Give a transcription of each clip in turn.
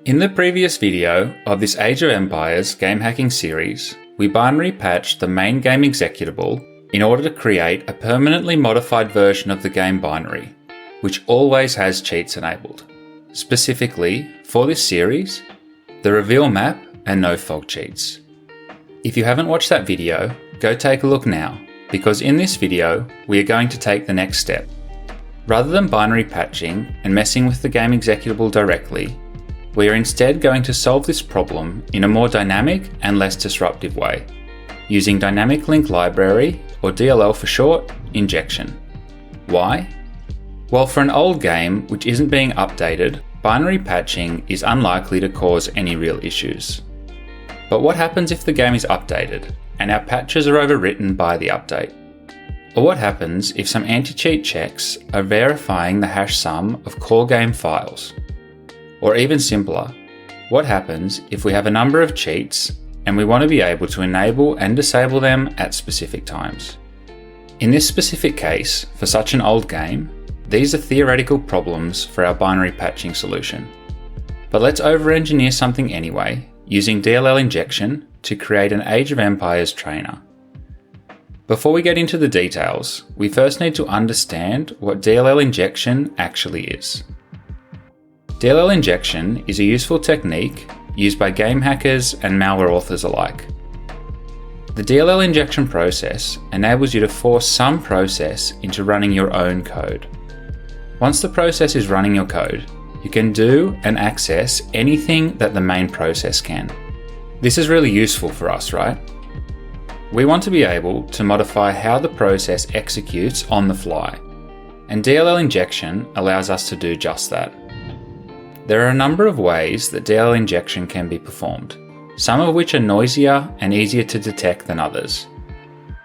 In the previous video of this Age of Empires game hacking series, we binary patched the main game executable in order to create a permanently modified version of the game binary, which always has cheats enabled. Specifically, for this series, the reveal map and no fog cheats. If you haven't watched that video, go take a look now, because in this video, we are going to take the next step. Rather than binary patching and messing with the game executable directly, we are instead going to solve this problem in a more dynamic and less disruptive way, using Dynamic Link Library, or DLL for short, injection. Why? Well, for an old game which isn't being updated, binary patching is unlikely to cause any real issues. But what happens if the game is updated and our patches are overwritten by the update? Or what happens if some anti-cheat checks are verifying the hash sum of core game files? Or even simpler, what happens if we have a number of cheats and we want to be able to enable and disable them at specific times? In this specific case, for such an old game, these are theoretical problems for our binary patching solution. But let's over-engineer something anyway, using DLL injection to create an Age of Empires trainer. Before we get into the details, we first need to understand what DLL injection actually is. DLL injection is a useful technique used by game hackers and malware authors alike. The DLL injection process enables you to force some process into running your own code. Once the process is running your code, you can do and access anything that the main process can. This is really useful for us, right? We want to be able to modify how the process executes on the fly, and DLL injection allows us to do just that. There are a number of ways that DLL injection can be performed, some of which are noisier and easier to detect than others.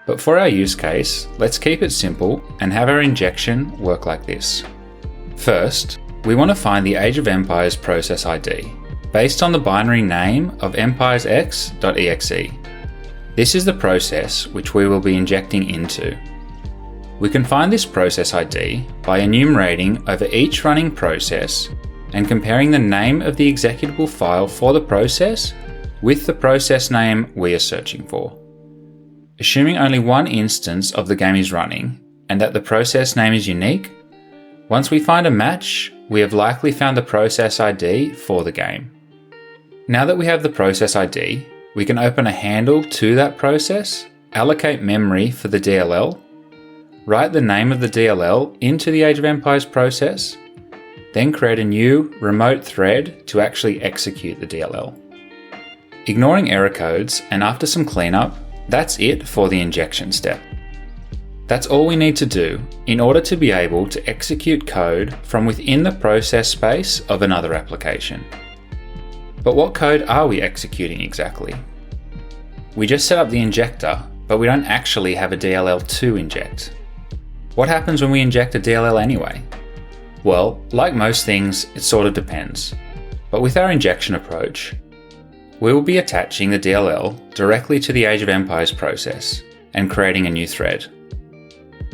But for our use case, let's keep it simple and have our injection work like this. First, we want to find the Age of Empires process ID, based on the binary name of empiresx.exe. This is the process which we will be injecting into. We can find this process ID by enumerating over each running process and comparing the name of the executable file for the process with the process name we are searching for. Assuming only one instance of the game is running and that the process name is unique, once we find a match, we have likely found the process ID for the game. Now that we have the process ID, we can open a handle to that process, allocate memory for the DLL, write the name of the DLL into the Age of Empires process, then create a new remote thread to actually execute the DLL. Ignoring error codes and after some cleanup, that's it for the injection step. That's all we need to do in order to be able to execute code from within the process space of another application. But what code are we executing exactly? We just set up the injector, but we don't actually have a DLL to inject. What happens when we inject a DLL anyway? Well, like most things, it sort of depends. But with our injection approach, we will be attaching the DLL directly to the Age of Empires process and creating a new thread.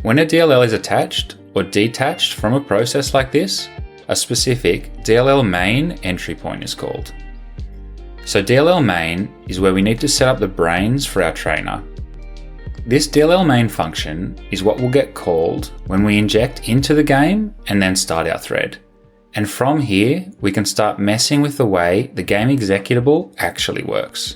When a DLL is attached or detached from a process like this, a specific DLL main entry point is called. So DLL main is where we need to set up the brains for our trainer. This DLL main function is what will get called when we inject into the game and then start our thread. And from here, we can start messing with the way the game executable actually works.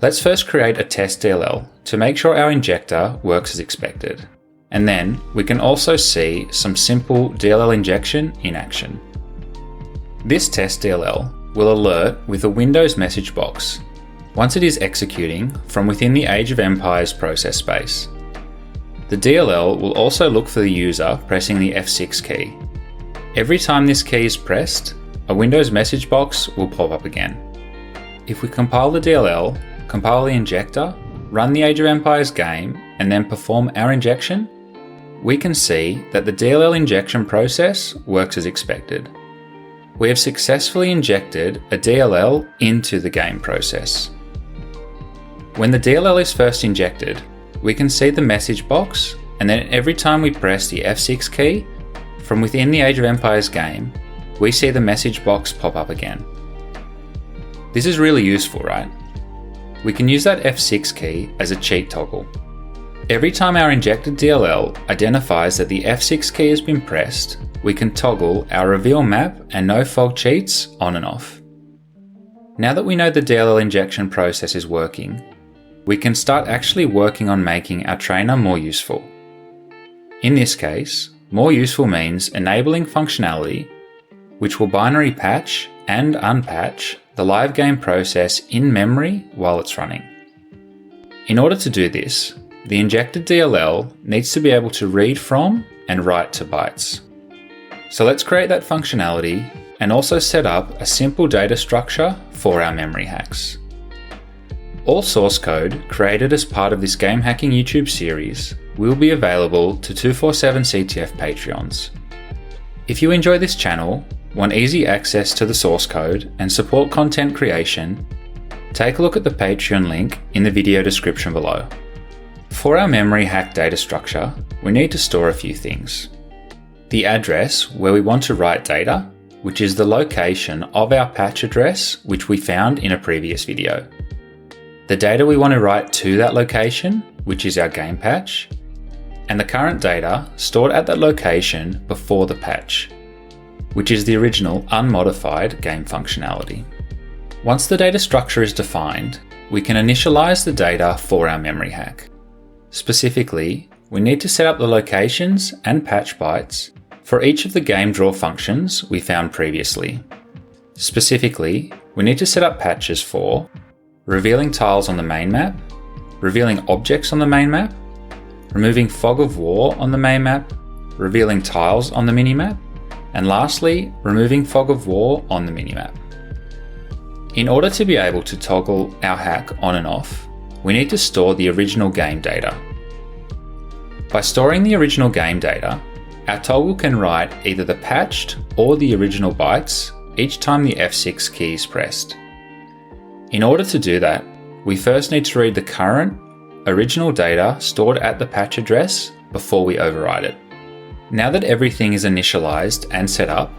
Let's first create a test DLL to make sure our injector works as expected. And then we can also see some simple DLL injection in action. This test DLL will alert with a Windows message box once it is executing from within the Age of Empires process space. The DLL will also look for the user pressing the F6 key. Every time this key is pressed, a Windows message box will pop up again. If we compile the DLL, compile the injector, run the Age of Empires game, and then perform our injection, we can see that the DLL injection process works as expected. We have successfully injected a DLL into the game process. When the DLL is first injected, we can see the message box, and then every time we press the F6 key, from within the Age of Empires game, we see the message box pop up again. This is really useful, right? We can use that F6 key as a cheat toggle. Every time our injected DLL identifies that the F6 key has been pressed, we can toggle our reveal map and no fog cheats on and off. Now that we know the DLL injection process is working, we can start actually working on making our trainer more useful. In this case, more useful means enabling functionality which will binary patch and unpatch the live game process in memory while it's running. In order to do this, the injected DLL needs to be able to read from and write to bytes. So let's create that functionality and also set up a simple data structure for our memory hacks. All source code created as part of this game hacking YouTube series will be available to 247CTF Patreons. If you enjoy this channel, want easy access to the source code and support content creation, take a look at the Patreon link in the video description below. For our memory hack data structure, we need to store a few things. The address where we want to write data, which is the location of our patch address which we found in a previous video. The data we want to write to that location, which is our game patch, and the current data stored at that location before the patch, which is the original unmodified game functionality. Once the data structure is defined, we can initialize the data for our memory hack. Specifically, we need to set up the locations and patch bytes for each of the game draw functions we found previously. Specifically, we need to set up patches for revealing tiles on the main map, revealing objects on the main map, removing fog of war on the main map, revealing tiles on the minimap, and lastly, removing fog of war on the minimap. In order to be able to toggle our hack on and off, we need to store the original game data. By storing the original game data, our toggle can write either the patched or the original bytes each time the F6 key is pressed. In order to do that, we first need to read the current, original data stored at the patch address before we override it. Now that everything is initialized and set up,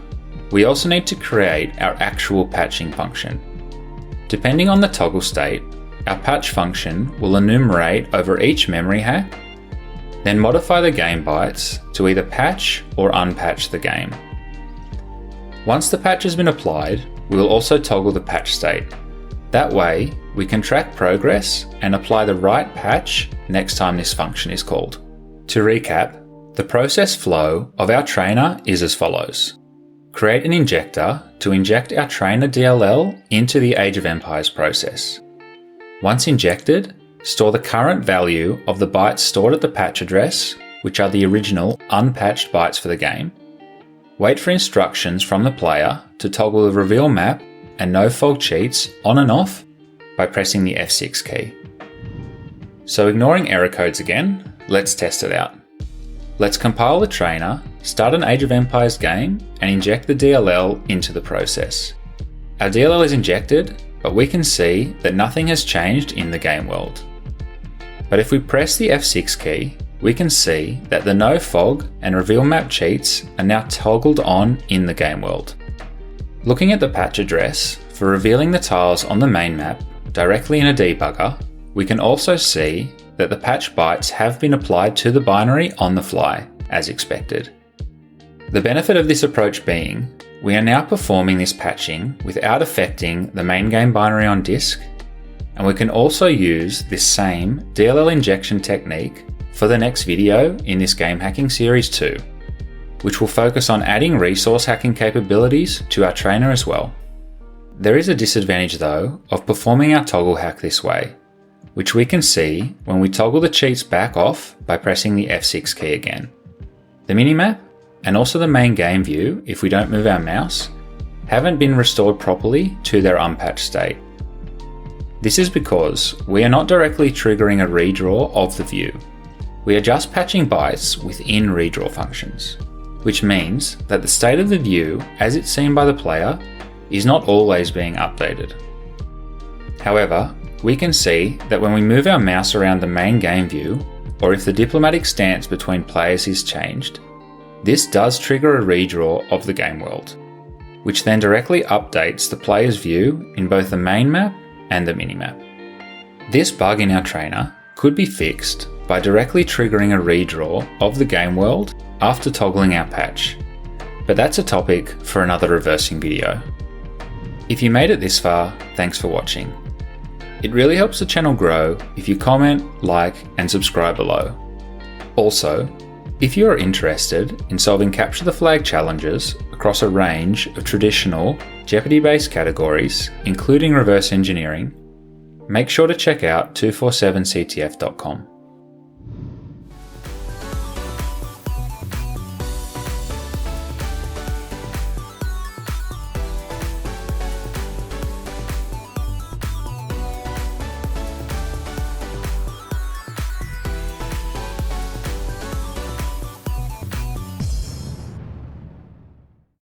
we also need to create our actual patching function. Depending on the toggle state, our patch function will enumerate over each memory hack, then modify the game bytes to either patch or unpatch the game. Once the patch has been applied, we will also toggle the patch state. That way, we can track progress and apply the right patch next time this function is called. To recap, the process flow of our trainer is as follows. Create an injector to inject our trainer DLL into the Age of Empires process. Once injected, store the current value of the bytes stored at the patch address, which are the original unpatched bytes for the game. Wait for instructions from the player to toggle the reveal map and no fog cheats on and off by pressing the F6 key. So ignoring error codes again, let's test it out. Let's compile the trainer, start an Age of Empires game, and inject the DLL into the process. Our DLL is injected, but we can see that nothing has changed in the game world. But if we press the F6 key, we can see that the no fog and reveal map cheats are now toggled on in the game world. Looking at the patch address for revealing the tiles on the main map directly in a debugger, we can also see that the patch bytes have been applied to the binary on the fly, as expected. The benefit of this approach being, we are now performing this patching without affecting the main game binary on disk, and we can also use this same DLL injection technique for the next video in this game hacking series too, which will focus on adding resource hacking capabilities to our trainer as well. There is a disadvantage though of performing our toggle hack this way, which we can see when we toggle the cheats back off by pressing the F6 key again. The minimap, and also the main game view if we don't move our mouse, haven't been restored properly to their unpatched state. This is because we are not directly triggering a redraw of the view. We are just patching bytes within redraw functions, which means that the state of the view as it's seen by the player is not always being updated. However, we can see that when we move our mouse around the main game view, or if the diplomatic stance between players is changed, this does trigger a redraw of the game world. which then directly updates the player's view in both the main map and the minimap. This bug in our trainer could be fixed by directly triggering a redraw of the game world after toggling our patch, but that's a topic for another reversing video. If you made it this far, thanks for watching. It really helps the channel grow if you comment, like, and subscribe below. Also, if you are interested in solving capture the flag challenges across a range of traditional Jeopardy-based categories, including reverse engineering, make sure to check out 247ctf.com.